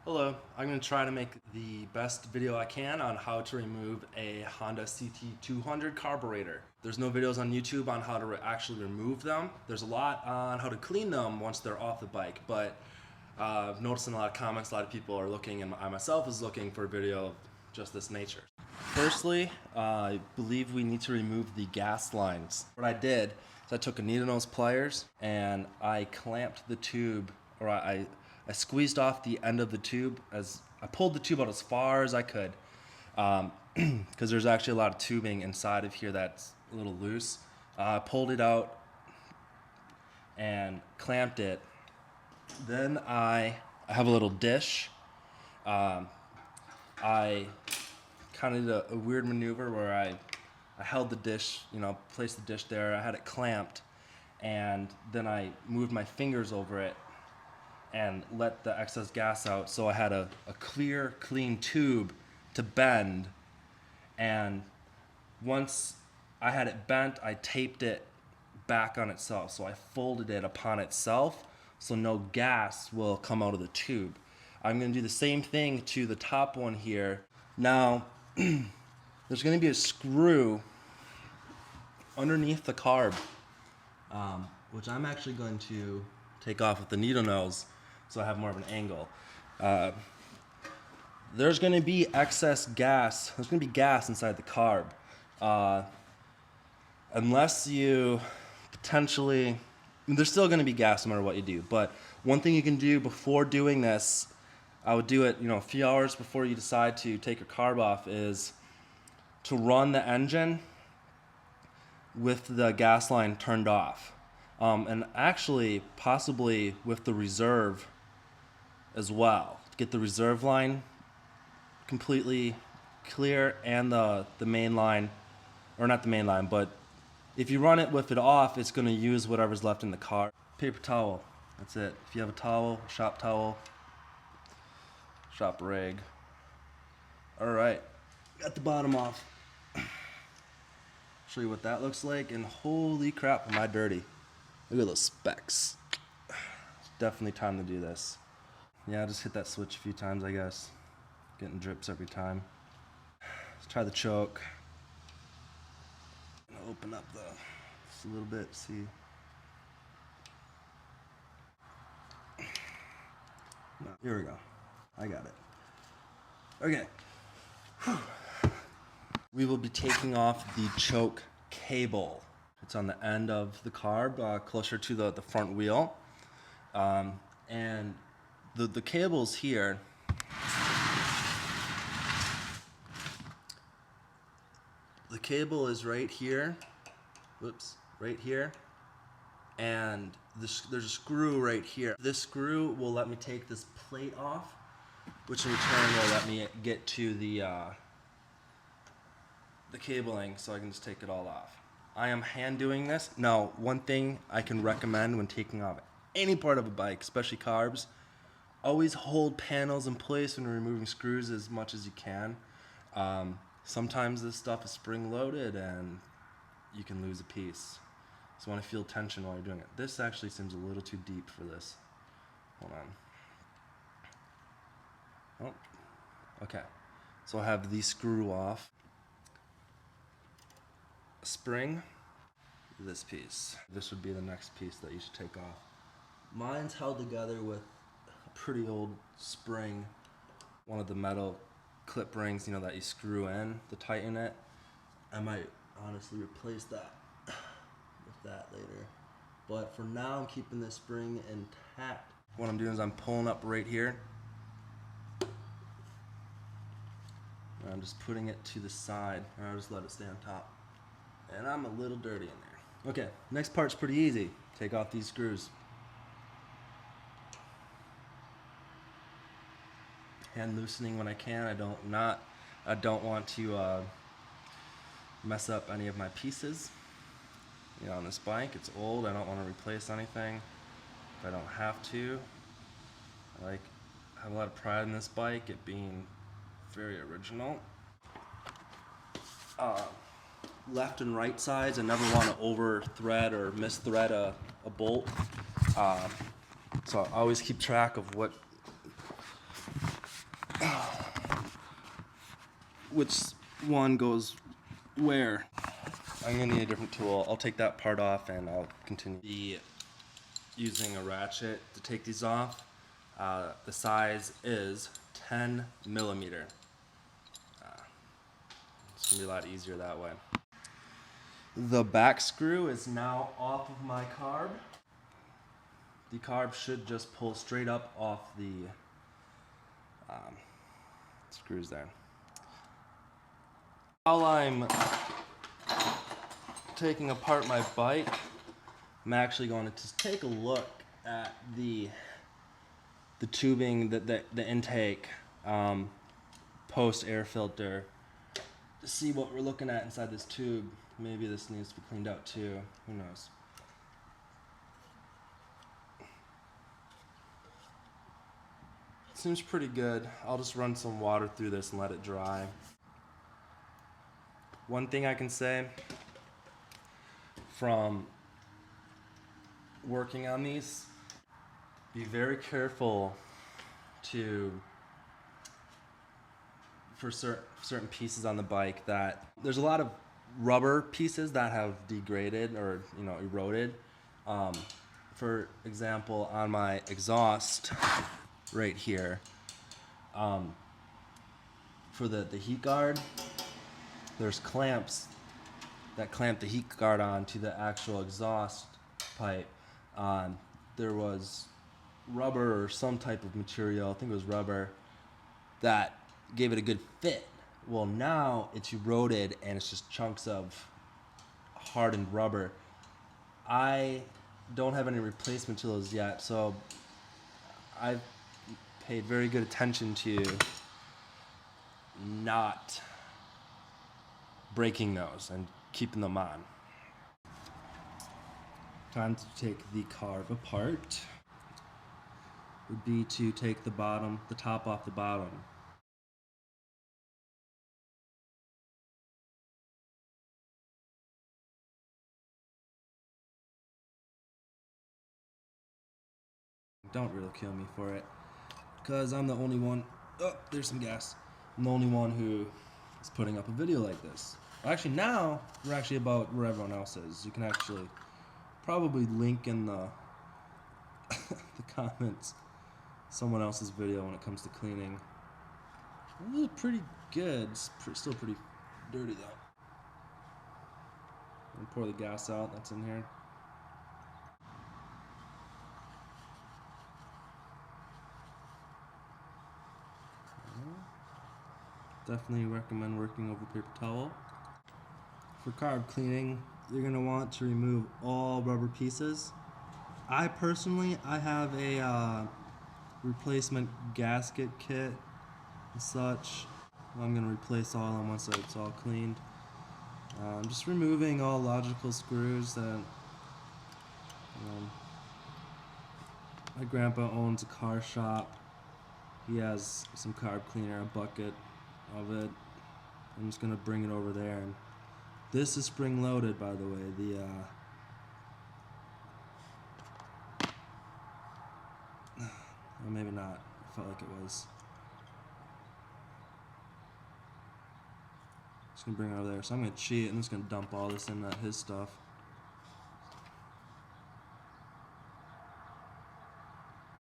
Hello, I'm going to try to make the best video I can on how to remove a Honda CT200 carburetor. There's no videos on YouTube on how to actually remove them. There's a lot on how to clean them once they're off the bike, but I've noticed in a lot of comments a lot of people are looking, and I myself is looking for a video of just this nature. Firstly, I believe we need to remove the gas lines. What I did is I took a needle nose pliers and I clamped the tube, or I squeezed off the end of the tube. As I pulled the tube out as far as I could, because there's actually a lot of tubing inside of here that's a little loose. I pulled it out and clamped it. Then I have a little dish. I kind of did a weird maneuver where I held the dish, placed the dish there. I had it clamped, and then I moved my fingers over it and let the excess gas out, so I had a clear, clean tube to bend. And once I had it bent, I taped it back on itself. So I folded it upon itself so no gas will come out of the tube. I'm going to do the same thing to the top one here. Now, there's going to be a screw underneath the carb, which I'm actually going to take off with the needle nose so I have more of an angle. There's going to be excess gas. There's going to be gas inside the carb. Unless you potentially, there's still going to be gas no matter what you do. But one thing you can do before doing this, I would do it, a few hours before you decide to take your carb off, is to run the engine with the gas line turned off. And actually, possibly with the reserve as well, to get the reserve line completely clear and the main line, or not the main line, but if you run it with it off, it's going to use whatever's left in the car. Paper towel, that's it. If you have a towel, shop rag. All right, got the bottom off. Show you what that looks like, and holy crap, am I dirty. Look at those specks. It's definitely time to do this. Yeah, just hit that switch a few times, I guess. Getting drips every time. Let's try the choke. Open up just a little bit, see. No, here we go. I got it. Okay. Whew. We will be taking off the choke cable. It's on the end of the carb, closer to the front wheel. And the cable's here. The cable is right here. Whoops, right here. And there's a screw right here. This screw will let me take this plate off, which in return will let me get to the cabling, so I can just take it all off. I am hand doing this. Now, one thing I can recommend when taking off any part of a bike, especially carbs, always hold panels in place when removing screws as much as you can. Sometimes this stuff is spring loaded and you can lose a piece. So you want to feel tension while you're doing it. This actually seems a little too deep for this. Hold on. Oh, okay. So I have the screw off. A spring, this piece. This would be the next piece that you should take off. Mine's held together with a pretty old spring, one of the metal clip rings, that you screw in to tighten it. I might honestly replace that with that later. But for now, I'm keeping this spring intact. What I'm doing is I'm pulling up right here. And I'm just putting it to the side, and I'll just let it stay on top. And I'm a little dirty in there. Okay, next part's pretty easy. Take off these screws. Hand loosening when I can. I don't want to mess up any of my pieces. On this bike, it's old. I don't want to replace anything if I don't have to. I have a lot of pride in this bike, it being very original. Left and right sides, I never want to over thread or misthread a bolt. So I always keep track of what which one goes where. I'm gonna need a different tool. I'll take that part off and I'll continue using a ratchet to take these off. The size is 10 millimeter. It's gonna be a lot easier that way. The back screw is now off of my carb. The carb should just pull straight up off the screws there. While I'm taking apart my bike, I'm actually going to just take a look at the tubing, the intake, post air filter, to see what we're looking at inside this tube. Maybe this needs to be cleaned out too. Who knows? Seems pretty good. I'll just run some water through this and let it dry. One thing I can say from working on these, be very careful for certain pieces on the bike, that there's a lot of rubber pieces that have degraded or eroded. For example, on my exhaust right here, for the heat guard, there's clamps that clamp the heat guard on to the actual exhaust pipe. There was rubber or some type of material, I think it was rubber, that gave it a good fit. Well, now it's eroded and it's just chunks of hardened rubber. I don't have any replacement to those yet, so I've paid very good attention to not breaking those and keeping them on. Time to take the carb apart would be to take the top off the bottom. Don't really kill me for it, because I'm the only one. Oh, there's some gas. I'm the only one who is putting up a video like this. Actually, now we're actually about where everyone else is. You can actually probably link in the the comments someone else's video when it comes to cleaning. This is pretty good. It's still pretty dirty though. I'm gonna pour the gas out that's in here. Definitely recommend working over paper towel. For carb cleaning, you're going to want to remove all rubber pieces. I have a replacement gasket kit and such. I'm going to replace all of them once it's all cleaned. I'm just removing all logical screws that my grandpa owns a car shop. He has some carb cleaner, a bucket of it. I'm just gonna bring it over there. And this is spring loaded, by the way. Or maybe not. I felt like it was. Just gonna bring it over there. So I'm gonna cheat and I'm just gonna dump all this in his stuff.